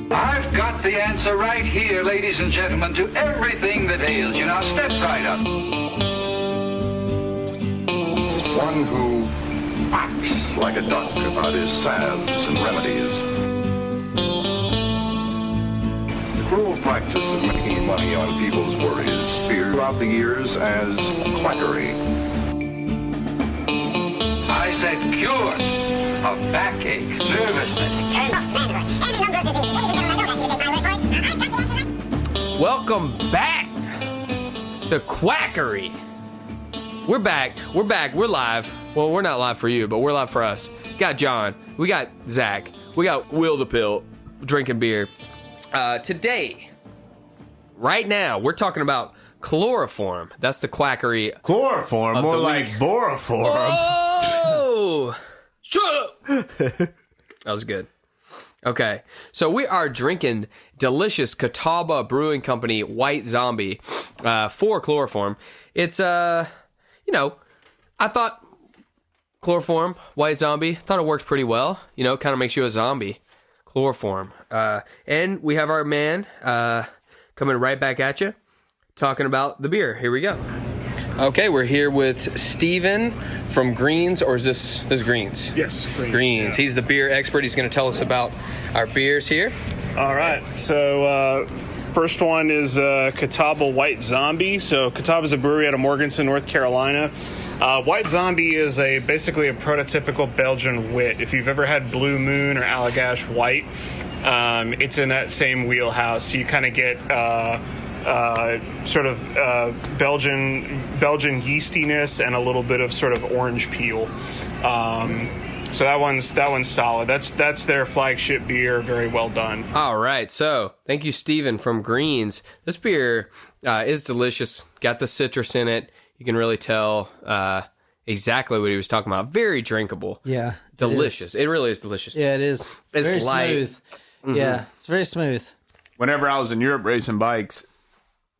I've got the answer right here, ladies and gentlemen, to everything that ails you. Now step right up. One who acts like a doctor about his salves and remedies. The cruel practice of making money on people's worries feared throughout the years as quackery. I said cure of backache, nervousness, Welcome back to Quackery. We're back. We're live. Well, we're not live for you, but we're live for us. Got John. We got Zach. We got Will the Pill drinking beer. Today, right now, we're talking about chloroform. That's the quackery. Chloroform, more like boroform. Oh! Shut up! That was good. Okay, so we are drinking delicious Catawba Brewing Company White Zombie for chloroform. It's, I thought chloroform, White Zombie, thought it worked pretty well. You know, it kind of makes you a zombie. Chloroform. And we have our man coming right back at you, talking about the beer. Here we go. Okay, we're here with Steven from Greens, or is this Greens? Yes, Greens. Yeah. He's the beer expert. He's going to tell us about our beers here. All right. So first one is Catawba White Zombie. So Catawba is a brewery out of Morganton, North Carolina. White Zombie is basically a prototypical Belgian wit. If you've ever had Blue Moon or Allagash White, it's in that same wheelhouse. So you kind of get sort of Belgian yeastiness and a little bit of sort of orange peel. So that one's solid. That's their flagship beer. Very well done. All right. So thank you, Steven from Greens. This beer is delicious. Got the citrus in it. You can really tell exactly what he was talking about. Very drinkable. Yeah. Delicious. It really is delicious. Yeah, it is. It's very light. Smooth. Mm-hmm. Yeah, it's very smooth. Whenever I was in Europe racing bikes,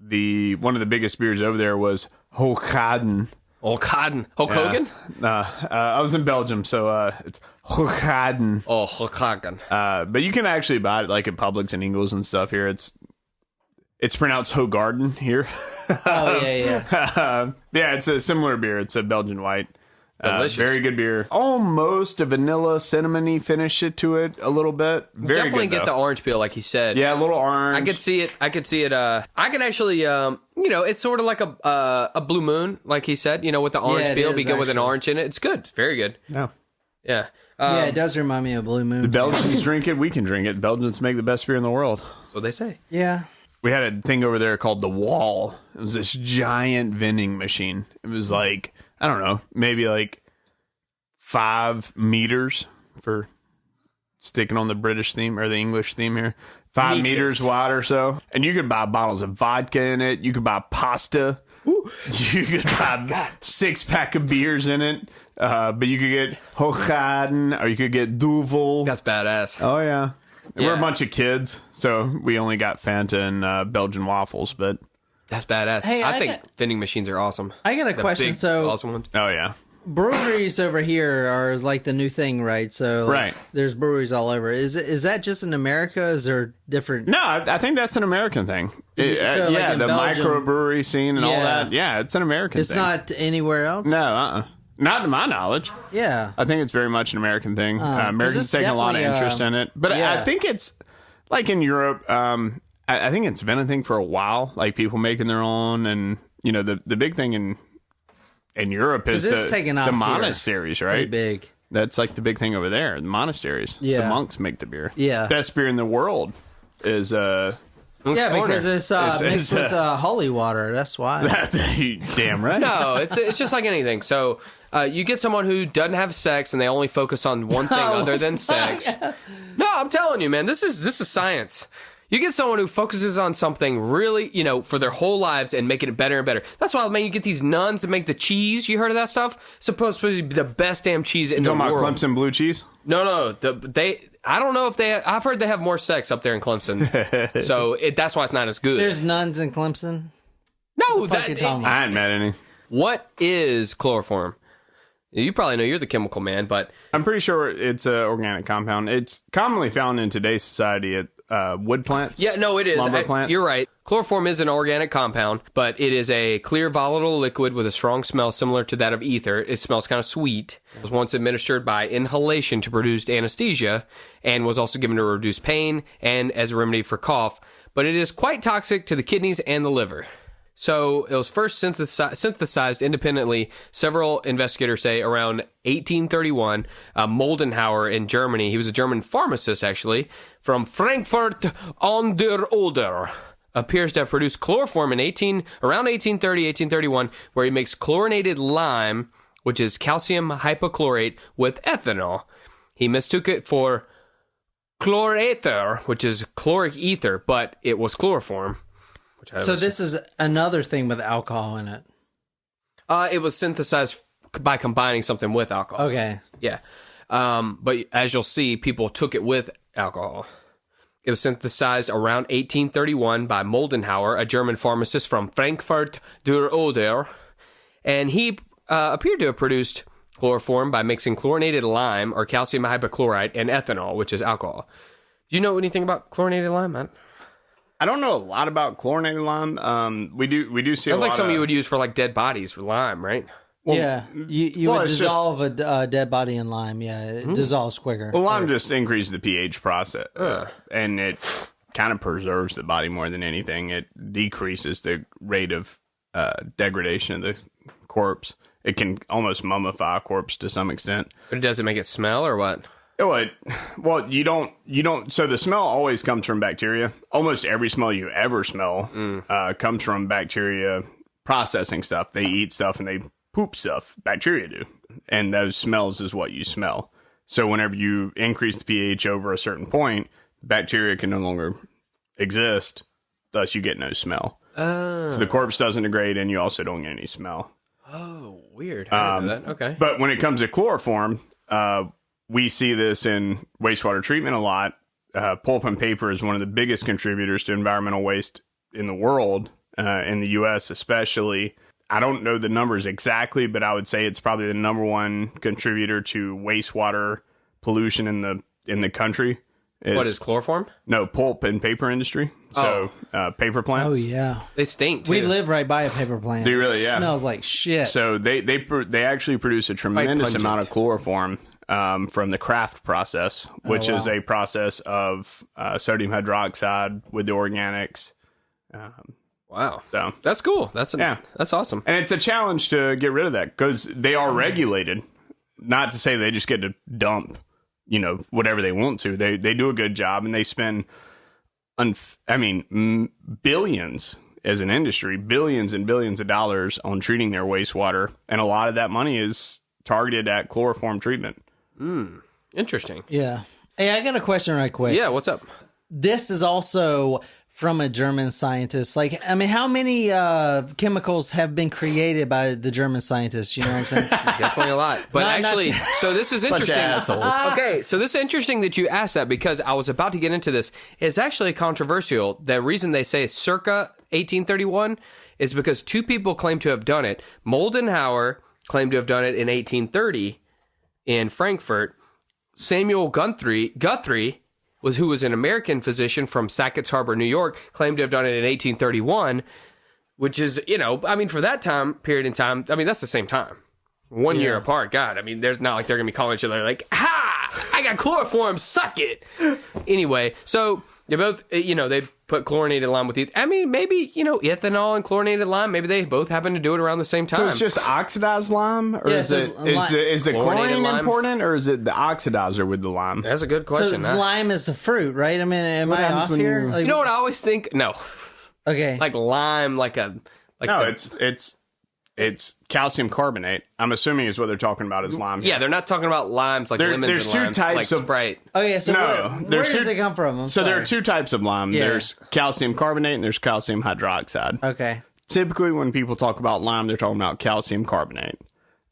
one of the biggest beers over there was Hooghaden. Hulk Hogan? I was in Belgium, so it's Hooghaden. Oh, Hooghaden. But you can actually buy it like at Publix and Ingles and stuff here. It's pronounced Hoegaarden here. Oh, yeah. Yeah, it's a similar beer. It's a Belgian white. Delicious. Very good beer. Almost a vanilla cinnamony finish to it a little bit. Very Definitely good, get the orange peel, like he said. Yeah, a little orange. I could see it. I can actually, it's sort of like a Blue Moon, like he said. You know, with the orange peel, be good with an orange in it. It's good. It's very good. Yeah. Yeah. Yeah, it does remind me of Blue Moon. The Belgians drink it. We can drink it. Belgians make the best beer in the world. That's what they say. Yeah. We had a thing over there called the Wall. It was this giant vending machine. It was like, I don't know, maybe like 5 meters for sticking on the British theme or the English theme here. 5 meters wide or so. And you could buy bottles of vodka in it. You could buy pasta. Ooh. You could buy 6-pack of beers in it. But you could get Hooghaden or you could get Duvel. That's badass. Oh, yeah. We're a bunch of kids, so we only got Fanta and Belgian waffles, but... That's badass. Hey, I think vending machines are awesome. I got a question. So, awesome ones. Oh, yeah. Breweries over here are like the new thing, right? So right. There's breweries all over. Is that just in America? Is there different? No, I think that's an American thing. So, yeah, like the Belgium, microbrewery scene and all that. Yeah, it's an American thing. It's not anywhere else? No, not to my knowledge. Yeah. I think it's very much an American thing. Americans taking a lot of interest in it. But I think it's, like in Europe, I think it's been a thing for a while, like people making their own. And, you know, the big thing in Europe is the monasteries, right? Pretty big. That's like the big thing over there. The monasteries. Yeah. The monks make the beer. Yeah. Best beer in the world is... because it's mixed with holy water. That's why. Damn right. No, it's just like anything. So you get someone who doesn't have sex and they only focus on one thing other than sex. No, I'm telling you, man, this is science. You get someone who focuses on something really, for their whole lives and making it better and better. That's why, man, you get these nuns that make the cheese. You heard of that stuff? It's supposed to be the best damn cheese in the world. You talking about Clemson blue cheese? No. I don't know if I've heard they have more sex up there in Clemson. So that's why it's not as good. There's nuns in Clemson? No, I ain't met any. What is chloroform? You probably know, you're the chemical man, but... I'm pretty sure it's an organic compound. It's commonly found in today's society at wood plants. Yeah, no, it is. Lumber plants. You're right. Chloroform is an organic compound, but it is a clear, volatile liquid with a strong smell similar to that of ether. It smells kind of sweet. It was once administered by inhalation to produce anesthesia and was also given to reduce pain and as a remedy for cough, but it is quite toxic to the kidneys and the liver. So it was first synthesized independently, several investigators say, around 1831. Moldenhauer in Germany, he was a German pharmacist, actually, from Frankfurt an der Oder, appears to have produced chloroform around 1830, 1831, where he makes chlorinated lime, which is calcium hypochlorate, with ethanol. He mistook it for chlorether, which is chloric ether, but it was chloroform. So this is another thing with alcohol in it. It was synthesized by combining something with alcohol. Okay. Yeah. But as you'll see, people took it with alcohol. It was synthesized around 1831 by Moldenhauer, a German pharmacist from Frankfurt der Oder. And he appeared to have produced chloroform by mixing chlorinated lime or calcium hypochlorite and ethanol, which is alcohol. Do you know anything about chlorinated lime, Matt? I don't know a lot about chlorinated lime. We do see. Sounds like something you would use for like dead bodies with lime, right? Well, yeah, you would dissolve a dead body in lime. Yeah, it dissolves quicker. Well, lime just increases the pH process, and it kind of preserves the body more than anything. It decreases the rate of degradation of the corpse. It can almost mummify a corpse to some extent. But it doesn't make it smell or what? Well, you don't. So the smell always comes from bacteria. Almost every smell you ever smell comes from bacteria processing stuff. They eat stuff and they poop stuff. Bacteria do. And those smells is what you smell. So whenever you increase the pH over a certain point, bacteria can no longer exist. Thus, you get no smell. So the corpse doesn't degrade and you also don't get any smell. Oh, weird. I didn't know that. Okay. But when it comes to chloroform, we see this in wastewater treatment a lot. Pulp and paper is one of the biggest contributors to environmental waste in the world, in the U.S. especially. I don't know the numbers exactly, but I would say it's probably the number one contributor to wastewater pollution in the country. What is chloroform? No, pulp and paper industry. So paper plants. Oh yeah, they stink too. We live right by a paper plant. Do you really? Yeah, smells like shit. So they actually produce a tremendous amount of chloroform. From the Kraft process, which is a process of sodium hydroxide with the organics. Wow. So that's cool. That's awesome. And it's a challenge to get rid of that because they are regulated. Not to say they just get to dump, whatever they want to. They do a good job and they spend, billions as an industry, billions and billions of dollars on treating their wastewater. And a lot of that money is targeted at chloroform treatment. Interesting. Yeah. Hey, I got a question right quick. Yeah, what's up? This is also from a German scientist. How many chemicals have been created by the German scientists? You know what I'm saying? Definitely a lot. But so this is interesting. Okay, so this is interesting that you asked that because I was about to get into this. It's actually controversial. The reason they say circa 1831 is because two people claim to have done it. Moldenhauer claimed to have done it in 1830 in Frankfurt. Samuel Guthrie, who was an American physician from Sackett's Harbor, New York, claimed to have done it in 1831, which is, for that time period in time, that's the same time. 1 year apart. God, there's not like they're going to be calling each other like, ha, I got chloroform, suck it. Anyway, so they both, they put chlorinated lime with maybe, ethanol and chlorinated lime, maybe they both happen to do it around the same time. So it's just oxidized lime? Or is the chlorine important, or is it the oxidizer with the lime? That's a good question. So lime is a fruit, right? Am I off here? You know what I always think? No. Okay. Like lime, It's calcium carbonate. I'm assuming is what they're talking about is lime. Yeah, they're not talking about limes like lemons there's and limes, two types like of Sprite. Okay, so where does it come from? There are two types of lime. Yeah. There's calcium carbonate and there's calcium hydroxide. Okay. Typically, when people talk about lime, they're talking about calcium carbonate.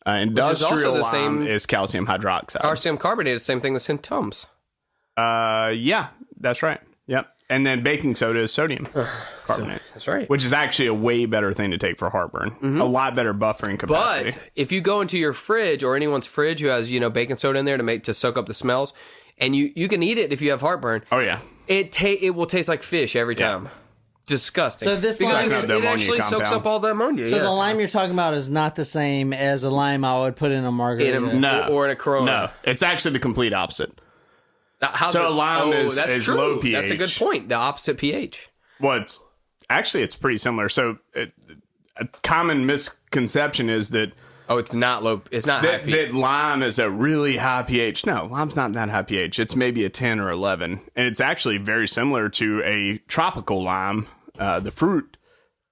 Industrial lime is calcium hydroxide. Calcium carbonate is the same thing as Tums. Yeah, that's right. Yep. And then baking soda is sodium carbonate. That's right. Which is actually a way better thing to take for heartburn. Mm-hmm. A lot better buffering capacity. But if you go into your fridge or anyone's fridge who has, baking soda in there to soak up the smells, and you can eat it if you have heartburn. Oh, yeah. It will taste like fish every time. Disgusting. So this because lime- it actually soaks up all the ammonia. So the lime you're talking about is not the same as a lime I would put in a margarita. Or in a Corona. No, it's actually the complete opposite. How's So it? lime is true. low pH. That's a good point. The opposite pH. Well, it's pretty similar. So a common misconception is that It's not low. It's not high pH. that lime is a really high pH. No, lime's not that high pH. It's maybe a 10 or 11. And it's actually very similar to a tropical lime, the fruit,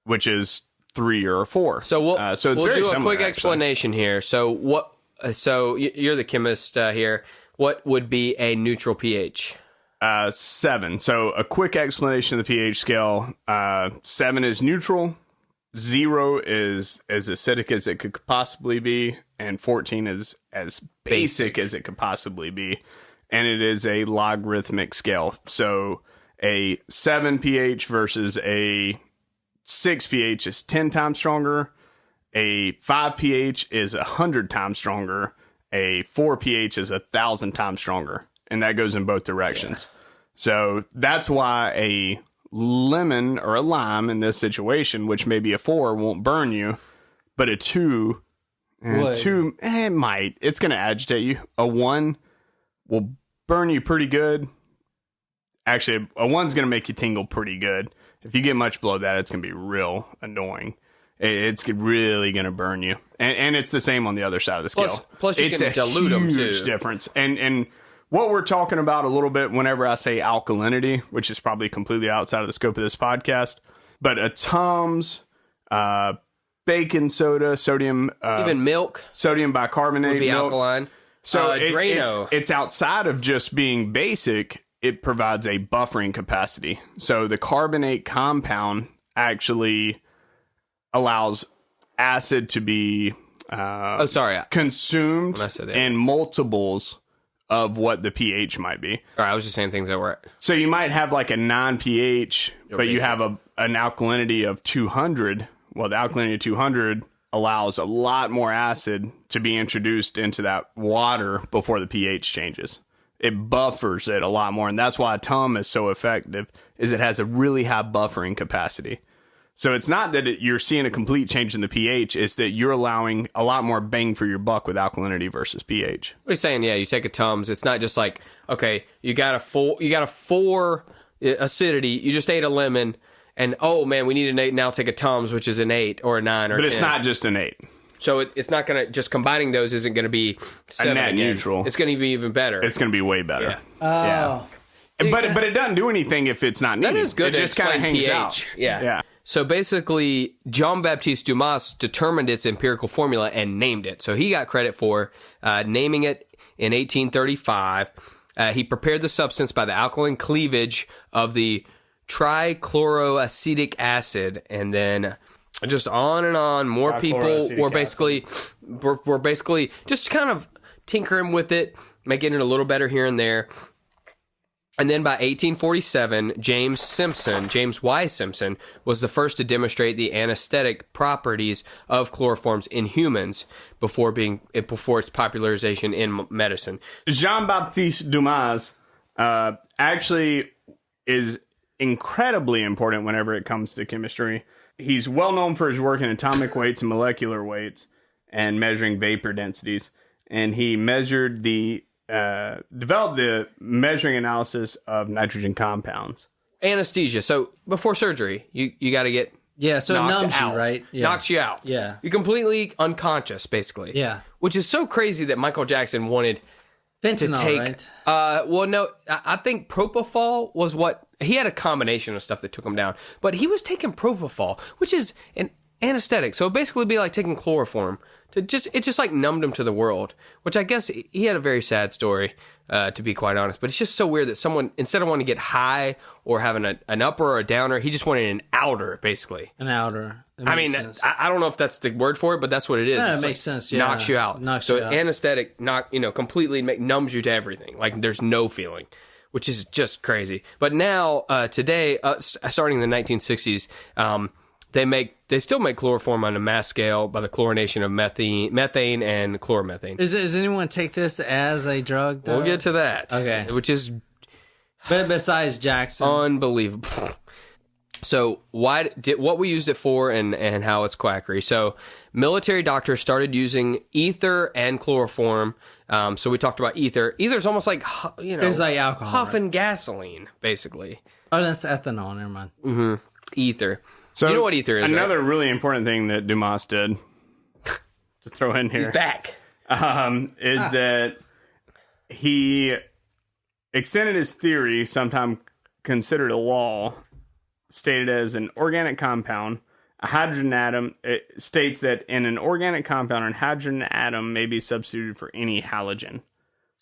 which is 3 or 4. So we'll very do a similar, quick actually. explanation here. So what? So you're the chemist here. What would be a neutral pH? 7. So a quick explanation of the pH scale. 7 is neutral. 0 is as acidic as it could possibly be, and 14 is as basic as it could possibly be. And it is a logarithmic scale. So a 7 pH versus a 6 pH is 10 times stronger. A 5 pH is 100 times stronger. A 4 pH is 1,000 times stronger. And that goes in both directions. Yeah. So that's why a lemon or a lime in this situation, which may be a 4, won't burn you, but a 2, it might. It's going to agitate you. A 1 will burn you pretty good. Actually, a 1's going to make you tingle pretty good. If you get much below that, it's going to be real annoying. It's really going to burn you. And it's the same on the other side of the scale. Plus you can dilute them, too. It's a huge difference. And what we're talking about a little bit whenever I say alkalinity, which is probably completely outside of the scope of this podcast, but a Tums, baking soda, sodium... even milk. Sodium bicarbonate. Would be milk. alkaline. So Drano. it's outside of just being basic. It provides a buffering capacity. So the carbonate compound actually allows acid to be consumed in multiples of what the pH might be. All right, I was just saying things that were... So you might have like a 9 pH, but you have an alkalinity of 200. Well, the alkalinity of 200 allows a lot more acid to be introduced into that water before the pH changes. It buffers it a lot more, and that's why TUM is so effective, is it has a really high buffering capacity. So it's not that you're seeing a complete change in the pH, it's that you're allowing a lot more bang for your buck with alkalinity versus pH. What are you saying? Yeah, you take a Tums. It's not just like, okay, you got a 4 acidity, you just ate a lemon, and oh man, we need an 8, now take a Tums, which is an 8 or a 9 or but 10. It's not just an 8. So it's not going to, just combining those isn't going to be 7 a net again. neutral. It's going to be even better. It's going to be way better. Yeah. But it doesn't do anything if it's not needed. That is good. It just kind of hangs pH. out. Yeah. So basically, Jean-Baptiste Dumas determined its empirical formula and named it. So he got credit for naming it in 1835. He prepared the substance by the alkaline cleavage of the trichloroacetic acid, and then just on and on. More people were basically just kind of tinkering with it, making it a little better here and there. And then by 1847, James Y. Simpson, was the first to demonstrate the anesthetic properties of chloroforms in humans before its popularization in medicine. Jean-Baptiste Dumas actually is incredibly important whenever it comes to chemistry. He's well known for his work in atomic weights and molecular weights and measuring vapor densities. And he measured developed the measuring analysis of nitrogen compounds. Anesthesia. So before surgery, you got to get so it numbs out, you, right? Yeah. Knocks you out. Yeah. You're completely unconscious, basically. Yeah. Which is so crazy that Michael Jackson wanted fentanyl, to take. Right? Well, no, I think propofol was what he had a combination of stuff that took him down, but he was taking propofol, which is an anesthetic. So it basically be like taking chloroform. It just like numbed him to the world, which I guess he had a very sad story, to be quite honest. But it's just so weird that someone, instead of wanting to get high or having an upper or a downer, he just wanted an outer, basically. An outer. I mean, I don't know if that's the word for it, but that's what it is. Yeah, it makes sense. Yeah. Knocks you out. So anesthetic, completely numbs you to everything. Like there's no feeling, which is just crazy. But now, today, starting in the 1960s, They still make chloroform on a mass scale by the chlorination of methane and chloromethane. Does anyone take this as a drug, though? We'll get to that. Okay. Which is, But besides Jackson. Unbelievable. So what we used it for and how it's quackery. So military doctors started using ether and chloroform. So we talked about ether. Ether's almost like, it's like alcohol. Huffing gasoline, basically. Oh, that's ethanol. Never mind. Mm-hmm. Ether. So you know what ether is, another right? really important thing that Dumas did to throw in here. He's back. Is that he extended his theory, sometime considered a law, stated as an organic compound, a hydrogen atom. It states that in an organic compound, an hydrogen atom may be substituted for any halogen,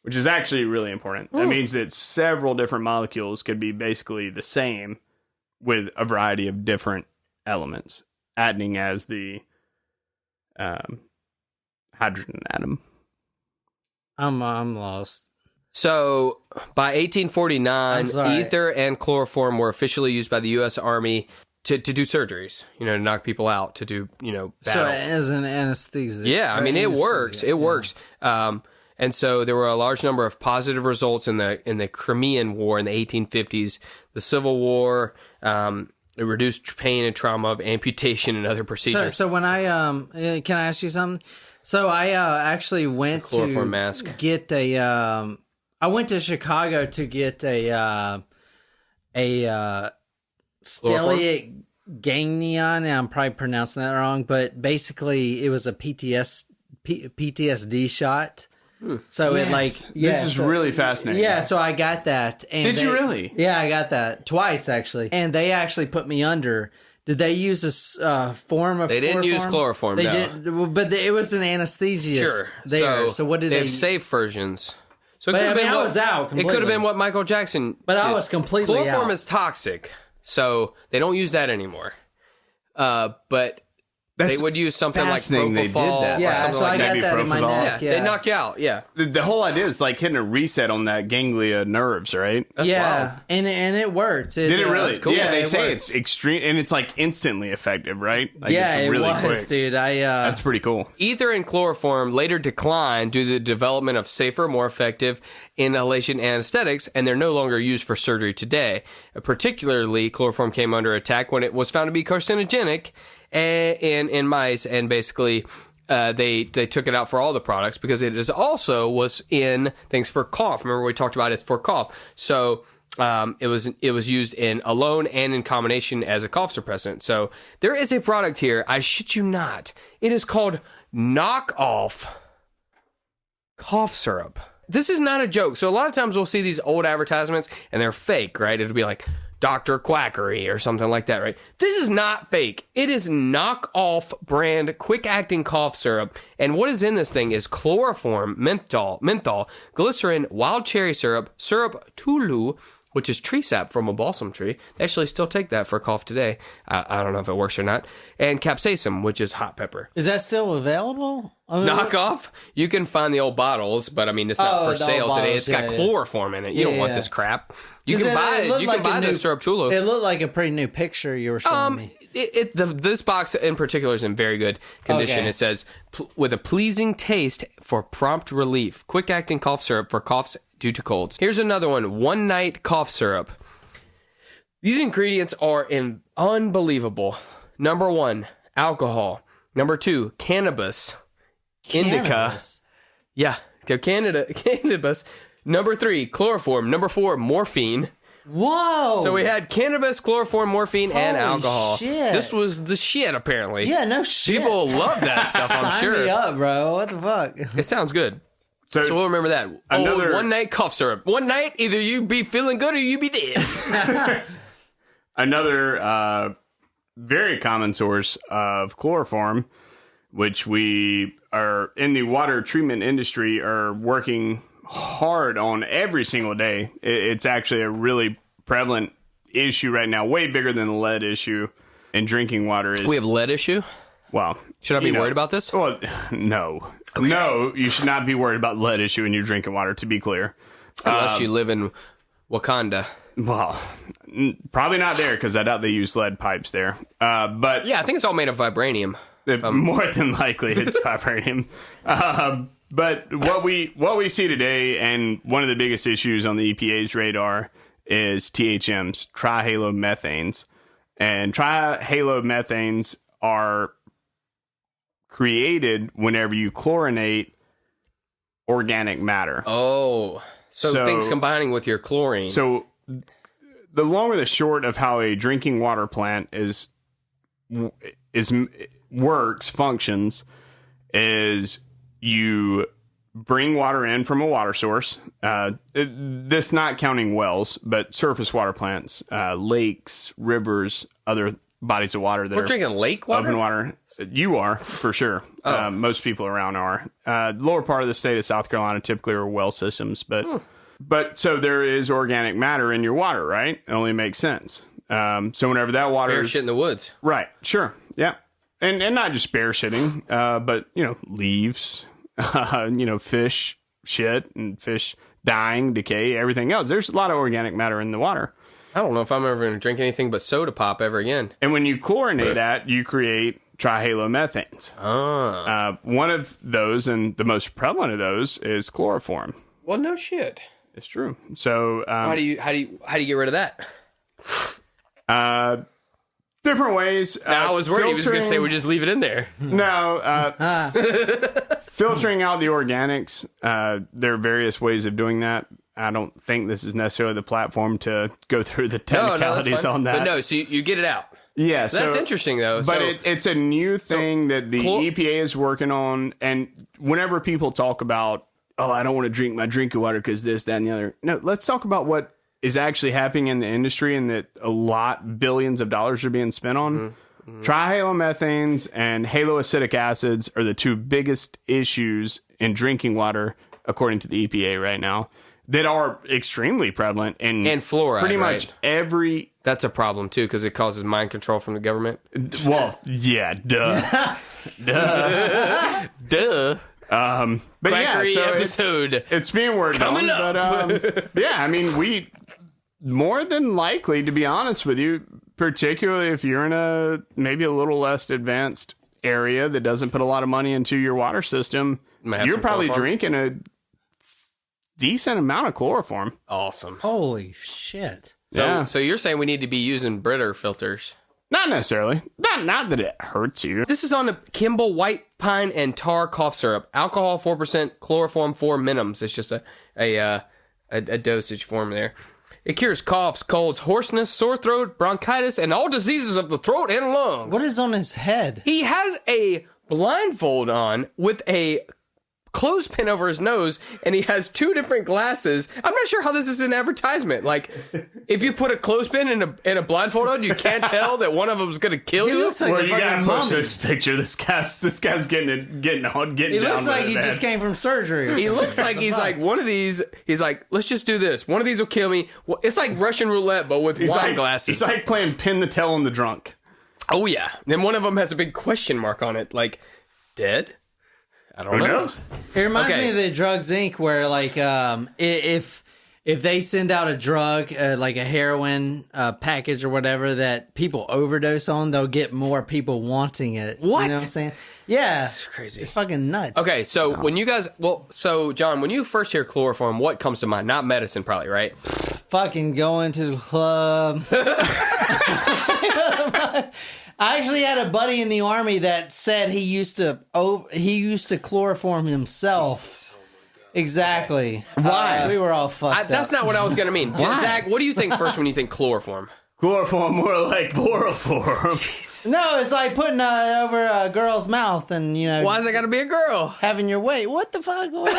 which is actually really important. That means that several different molecules could be basically the same with a variety of different elements acting as the hydrogen atom. I'm lost. So by 1849, sorry. ether and chloroform were officially used by the U.S. Army to do surgeries, to knock people out, to do, battle. So as an anesthesia. Yeah, I mean, it works. It works. And so there were a large number of positive results in the Crimean War in the 1850s, the Civil War. It reduced pain and trauma of amputation and other procedures. So when I can I ask you something? So I actually went to chloroform mask. Get a. I went to Chicago to get a stellate ganglion. I'm probably pronouncing that wrong, but basically it was a PTSD shot. So This is really fascinating. Yeah, so I got that. And Did you really? Yeah, I got that twice actually, and they actually put me under. Did they use a form of? They didn't use chloroform. They no. did, but it was an anesthesia. Sure. There. So what did they they? have safe versions. So it But, could have been I was out It completely. could have been what Michael Jackson. But did. I was completely Chloroform out. is toxic, so they don't use that anymore. But they would use something like fascinating they did propofol that. or Yeah, something so I like got that. that in my propofol. neck. Yeah, they knock you out. Yeah, The whole idea is like hitting a reset on that ganglia nerves, right? that's yeah, wild. and it worked. Did it really? That's cool. Yeah, they it say worked. it's extreme, and it's like instantly effective, right? Like Yeah, it's really it was, quick. dude. That's pretty cool. Ether and chloroform later declined due to the development of safer, more effective inhalation anesthetics, and they're no longer used for surgery today. Particularly, chloroform came under attack when it was found to be carcinogenic in mice, and basically they took it out for all the products because it is also was in things for cough. Remember we talked about it's for cough. So it was used in alone and in combination as a cough suppressant. So there is a product here, I shit you not. It is called knockoff cough syrup. This is not a joke. So a lot of times we'll see these old advertisements and they're fake, right? It'll be like Dr. Quackery or something like that, right? This is not fake. It is knockoff brand quick-acting cough syrup. And what is in this thing is chloroform, menthol, glycerin, wild cherry syrup Tulu, which is tree sap from a balsam tree. They actually still take that for cough today. I don't know if it works or not. And capsaicin, which is hot pepper. Is that still available? I mean, Knockoff? You can find the old bottles, but I mean, it's not for the sale old today. bottles, It's got yeah. chloroform in it. You don't want this crap. You can buy it. You can buy the syrup Tulu. It looked like a pretty new picture you were showing me. This box in particular is in very good condition. Okay. It says, with a pleasing taste for prompt relief. Quick-acting cough syrup for coughs due to colds. Here's another one. One night cough syrup. These ingredients are unbelievable. Number 1, alcohol. Number 2, cannabis. Indica. Cannabis. Yeah, cannabis. Number 3, chloroform. Number 4, morphine. Whoa! So we had cannabis, chloroform, morphine, and Holy alcohol. shit. This was the shit, apparently. Yeah, no shit. People love that stuff, I'm Sign sure. me up, bro. What the fuck? It sounds good. So, So we'll remember that. Another- one night cough syrup. One night, either you be feeling good or you be dead. another very common source of chloroform, which we are in the water treatment industry are working hard on every single day. It's actually a really prevalent issue right now, way bigger than the lead issue in drinking water is. We have lead issue. Well, Should I be worried about this? Well, no. Okay. No, you should not be worried about lead issue in your drinking water, to be clear. Unless you live in Wakanda. Well, probably not there because I doubt they use lead pipes there. But Yeah, I think it's all made of vibranium. more than likely it's vibranium. But what we see today, and one of the biggest issues on the EPA's radar, is THMs, trihalomethanes. And trihalomethanes are created whenever you chlorinate organic matter. Oh, so things combining with your chlorine. So the long or the short of how a drinking water plant functions is you bring water in from a water source. This not counting wells, but surface water plants, lakes, rivers, other bodies of water that We're are drinking lake water? open water. You are, for sure. Most people around are. Lower part of the state of South Carolina typically are well systems, but so there is organic matter in your water, right? It only makes sense. So whenever that water Bear is shit in the woods. right, sure, yeah, and not just bear shitting, but leaves, fish shit and fish dying, decay, everything else. There's a lot of organic matter in the water. I don't know if I'm ever going to drink anything but soda pop ever again. And when you chlorinate that, you create trihalomethanes. One of those, and the most prevalent of those, is chloroform. Well, no shit. It's true. So How do you get rid of that? different ways. I was worried he was going to say we just leave it in there. No, filtering out the organics. There are various ways of doing that. I don't think this is necessarily the platform to go through the technicalities on that. But no, so you get it out. Yeah, so, that's interesting though. But it's a new thing that the EPA is working on. And whenever people talk about, I don't want to drink my drinking water because this, that, and the other. No, let's talk about what is actually happening in the industry and that billions of dollars are being spent on. Mm-hmm. Trihalomethanes and haloacetic acids are the two biggest issues in drinking water, according to the EPA right now, that are extremely prevalent in and fluoride, pretty much every. That's a problem too because it causes mind control from the government. Well, yeah, duh, duh. But Quackery so episode it's being worked coming on. up. But yeah, I mean, we more than likely, to be honest with you, particularly if you're in maybe a little less advanced area that doesn't put a lot of money into your water system, you're probably drinking a decent amount of chloroform. Awesome. Holy shit. So you're saying we need to be using Britter filters? Not necessarily. Not that it hurts you. This is on a Kimball white pine and tar cough syrup. Alcohol 4%, chloroform 4 minims. It's just a dosage form there. It cures coughs, colds, hoarseness, sore throat, bronchitis, and all diseases of the throat and lungs. What is on his head? He has a blindfold on with a clothespin over his nose, and he has 2 different glasses. I'm not sure how this is an advertisement. Like, if you put a clothespin and a blindfold on, you can't tell that one of them is going to kill you. Looks like you gotta push this picture. This guy's getting He down. looks like he just came from surgery. He looks like he's like one of these. He's like, let's just do this. One of these will kill me. Well, it's like Russian roulette, but with wine glasses. He's like playing pin the tail on the drunk. Oh yeah. Then one of them has a big question mark on it, like dead. I don't know. It reminds me of the Drugs Inc. where like if they send out a drug like a heroin package or whatever that people overdose on, they'll get more people wanting it. What? You know what I'm saying? Yeah, it's crazy. It's fucking nuts. Okay, so when you guys, John, when you first hear chloroform, what comes to mind? Not medicine, probably, right? Fucking going to the club. I actually had a buddy in the army that said he used to chloroform himself. Exactly. Why? We were all fucked up. That's not what I was going to mean. Zach, what do you think first when you think chloroform? Chloroform, more like chloroform. No, it's like putting over a girl's mouth and, Why is it got to be a girl? Having your way. What the fuck? What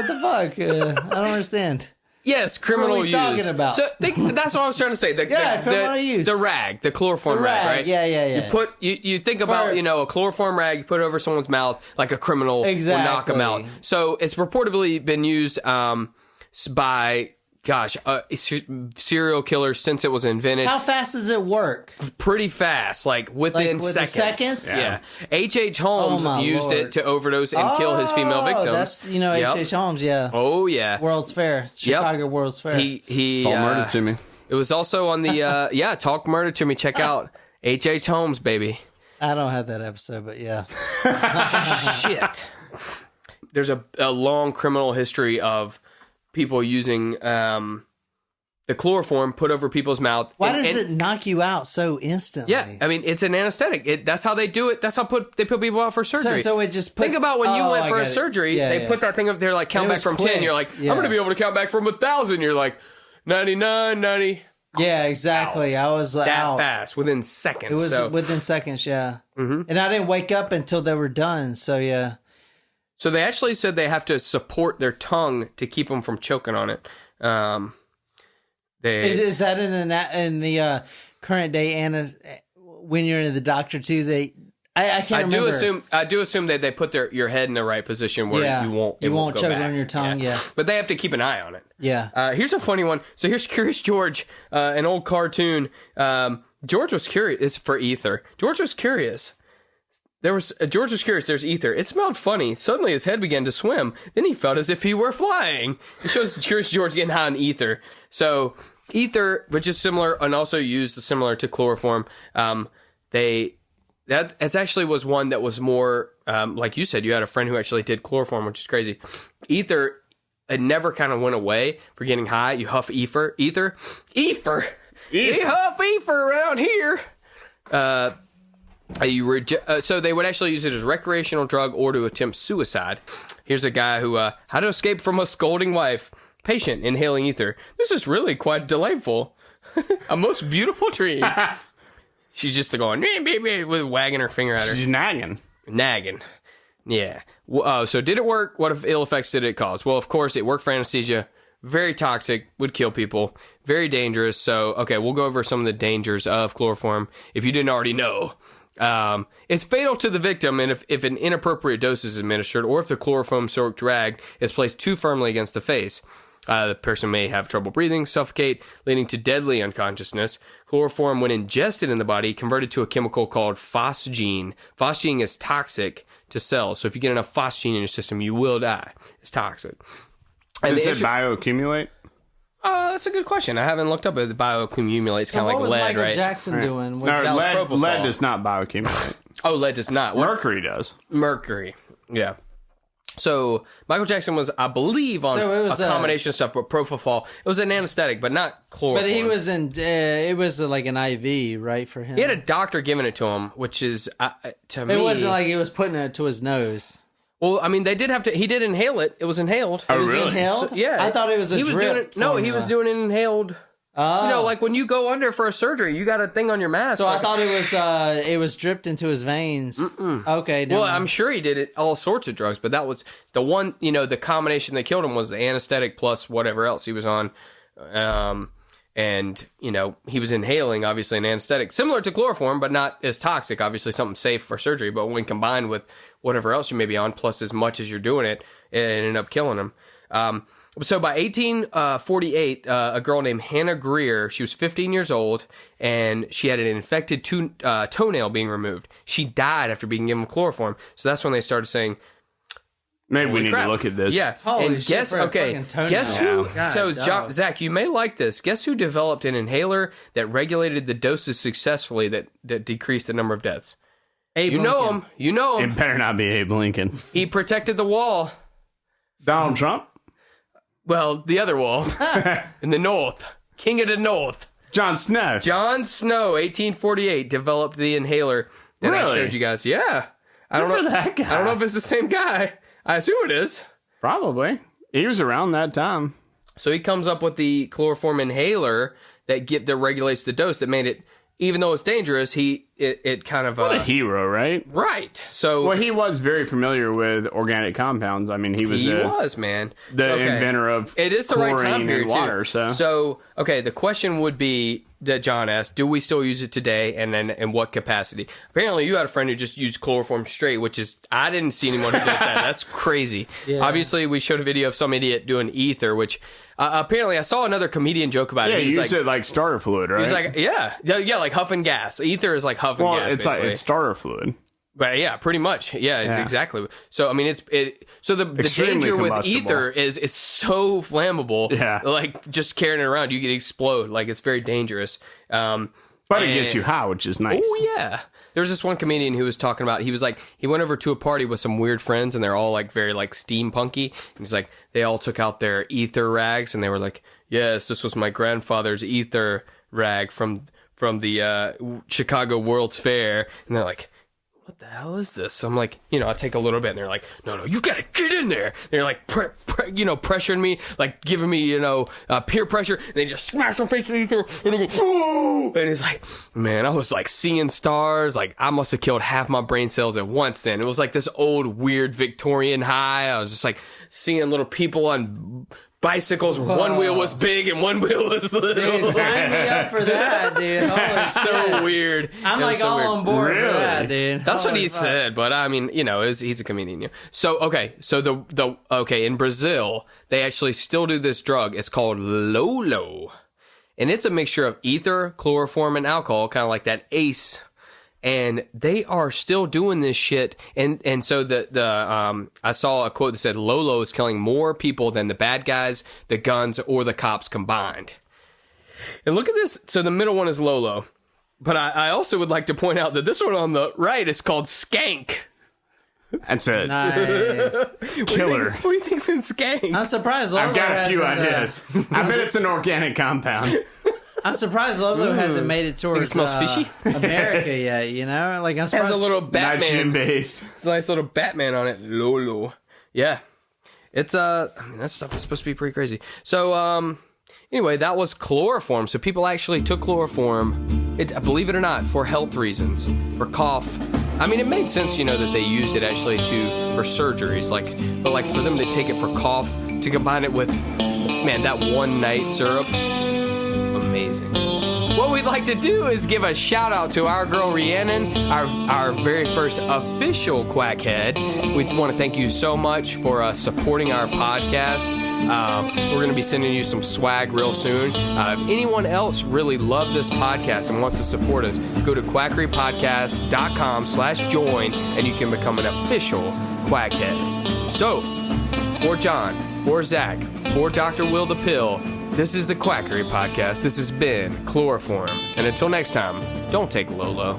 the fuck? I don't understand. Yes, criminal use. What are we talking about? So that's what I was trying to say. Criminal use. The rag, the chloroform rag, right? Yeah. You think about, a chloroform rag, you put it over someone's mouth like a criminal will knock them out. So it's purportedly been used by, serial killers since it was invented. How fast does it work? Pretty fast, like within seconds. Yeah. H.H. Holmes used it to overdose and kill his female victims. That's, H.H. Holmes, yeah. Oh, yeah. World's Fair. Chicago World's Fair. He Talk Murder to Me. It was also on the, Talk Murder to Me. Check out H.H. Holmes, baby. I don't have that episode, but yeah. Shit. There's a long criminal history of people using the chloroform put over people's mouth. Why does it knock you out so instantly? Yeah, I mean, it's an anesthetic. That's how they do it. That's how they put people out for surgery. So it just puts... Think about when you went for a surgery, they put that thing up there, like, count back from 10. You're like, I'm going to be able to count back from 1,000. You're like, 99, 90. Yeah, exactly. Out. I was that out. fast, within seconds. It was within seconds, yeah. Mm-hmm. And I didn't wake up until they were done, so yeah. So they actually said they have to support their tongue to keep them from choking on it. Is that in the current day, when you're in the doctor too? I can't remember. I do assume that they put your head in the right position where you won't go choke back. on your tongue. Yeah, but they have to keep an eye on it. Yeah. Here's a funny one. So here's Curious George, an old cartoon. George was curious. It's for ether. George was curious. George was curious. There's ether. It smelled funny. Suddenly his head began to swim. Then he felt as if he were flying. It shows Curious George getting high on ether. So ether, which is similar and also used similar to chloroform, That's actually was one that was more, like you said, you had a friend who actually did chloroform, which is crazy. Ether, it never kind of went away for getting high. You huff ether. You huff ether around here. So they would actually use it as a recreational drug or to attempt suicide. Here's a guy who, how to escape from a scolding wife. Patient inhaling ether. This is really quite delightful. A most beautiful dream. She's just going, with wagging her finger at her. She's nagging. Yeah. So did it work? What ill effects did it cause? Well, of course, it worked for anesthesia. Very toxic. Would kill people. Very dangerous. So, okay, we'll go over some of the dangers of chloroform if you didn't already know. It's fatal to the victim, and if an inappropriate dose is administered, or if the chloroform-soaked rag is placed too firmly against the face. The person may have trouble breathing, suffocate, leading to deadly unconsciousness. Chloroform, when ingested in the body, converted to a chemical called phosgene. Phosgene is toxic to cells, so if you get enough phosgene in your system, you will die. It's toxic. Does it bioaccumulate? That's a good question. I haven't looked up. It bioaccumulates, kind of like lead, right? What was Michael Jackson doing? Lead does not bioaccumulate. Oh, lead does not. Mercury does. Mercury, yeah. So Michael Jackson was, I believe, on a combination of stuff, but propofol. It was an anesthetic, but not chloroform. But he was it was like an IV, right, for him? He had a doctor giving it to him, which is, to me... It wasn't like he was putting it to his nose. Well, I mean, they did have to... He did inhale it. It was inhaled. Oh, really? Inhaled? So, yeah. I thought it was a drip. He was doing it inhaled... You know, like when you go under for a surgery, you got a thing on your mask. So I thought it was dripped into his veins. Okay. Well, I'm sure he did it all sorts of drugs, but that was the one. You know, the combination that killed him was the anesthetic plus whatever else he was on, and you know he was inhaling obviously an anesthetic similar to chloroform, but not as toxic. Obviously, something safe for surgery, but when combined with whatever else you may be on, plus as much as you're doing it, it ended up killing him. So by 1848, a girl named Hannah Greer, she was 15 years old, and she had an infected toenail being removed. She died after being given chloroform. So that's when they started saying, maybe we need to look at this. Yeah. Holy and shit, guess who? God, so, Zach, you may like this. Guess who developed an inhaler that regulated the doses successfully that decreased the number of deaths? Abe You know him. It better not be Abe Lincoln. He protected the wall. Donald Trump? Well, the other wall. In the north. King of the North. Jon Snow. Jon Snow, 1848, developed the inhaler that I showed you guys. Yeah. I don't know if it's the same guy. I assume it is. Probably. He was around that time. So he comes up with the chloroform inhaler that regulates the dose that made it, even though it's dangerous, it kind of... What a hero, right? Right. So... Well, he was very familiar with organic compounds. I mean, he was man. The inventor of it is the right time period, water, too. So, okay, the question would be that John asked, do we still use it today, and then in what capacity? Apparently, you had a friend who just used chloroform straight, which is... I didn't see anyone who does that. That's crazy. Yeah. Obviously, we showed a video of some idiot doing ether, which... apparently, I saw another comedian joke about it. Yeah, you used it like starter fluid, right? He's like, yeah, like huffing gas. Ether is like huffing gas. It's basically. like it's starter fluid. But yeah, pretty much. Yeah, it's exactly. So I mean, so the danger with ether is it's so flammable. Yeah, like just carrying it around, you could explode. Like it's very dangerous. But it gets you high, which is nice. Oh yeah. There was this one comedian who was talking about, he was like, he went over to a party with some weird friends and they're all like very like steampunky. And he's like, they all took out their ether rags and they were like, Yes, this was my grandfather's ether rag from the Chicago World's Fair. And they're like, what the hell is this? So I'm like, I take a little bit, and they're like, no, you gotta get in there. They're like, pressuring me, like giving me, peer pressure. And they just smash my face in the ether, and I go, and it's like, man, I was like seeing stars. Like I must have killed half my brain cells at once. Then it was like this old weird Victorian high. I was just like seeing little people on bicycles. Whoa. One wheel was big and one wheel was little. Dude, sign me up for that, dude. So weird. I'm like all on board for that, dude. That's what he said, but I mean, he's a comedian. So in Brazil, they actually still do this drug. It's called Lolo, and it's a mixture of ether, chloroform, and alcohol, kind of like that ACE. And they are still doing this shit. And so I saw a quote that said Lolo is killing more people than the bad guys, the guns, or the cops combined. And look at this. So the middle one is Lolo. But I also would like to point out that this one on the right is called Skank. That's it. Nice. Killer. What do you think's in Skank? I'm surprised Lolo I've got a few hasn't, ideas. I bet it's an organic compound. I'm surprised Lolo hasn't made it towards it smells fishy? America yet, Like, I'm surprised. It has a little Batman. Nitrogen base. It's a nice little Batman on it. Lolo. Yeah. It's, that stuff is supposed to be pretty crazy. So, anyway, that was chloroform. So people actually took chloroform, believe it or not, for health reasons, for cough. I mean, it made sense, that they used it actually for surgeries, but for them to take it for cough, to combine it with, man, that one night syrup. Amazing. What we'd like to do is give a shout out to our girl Rhiannon, our very first official quackhead. We want to thank you so much for supporting our podcast. We're going to be sending you some swag real soon. If anyone else really loved this podcast and wants to support us, go to quackerypodcast.com/join and you can become an official quackhead. So, for John, for Zach, for Dr. Will the Pill, this is the Quackery Podcast. This has been Chloroform. And until next time, don't take Lolo.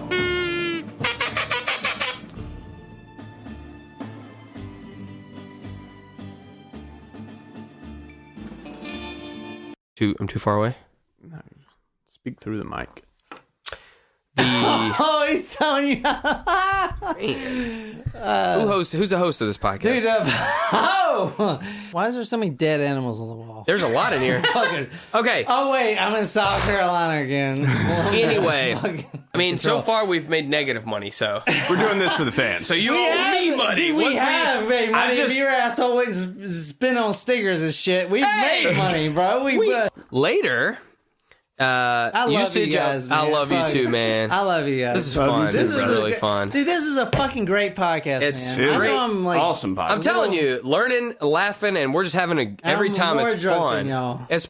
I'm too far away? Speak through the mic. Oh, he's telling you. Who's the host of this podcast? Dude, why is there so many dead animals on the wall? There's a lot in here. Okay. Oh, wait, I'm in South Carolina again. Anyway, I mean, so far we've made negative money, so. We're doing this for the fans. So you owe me money. We have made money. just- If your asshole wouldn't spin on stickers and shit, we've made money, bro. Later... I love you guys, man. I love you too, man. I love you guys. This is fun. This is really fun. Dude, this is a fucking great podcast, It's man. great. Awesome podcast. I'm telling you, learning, laughing, and we're just having every time more it's drunk fun. than y'all. It's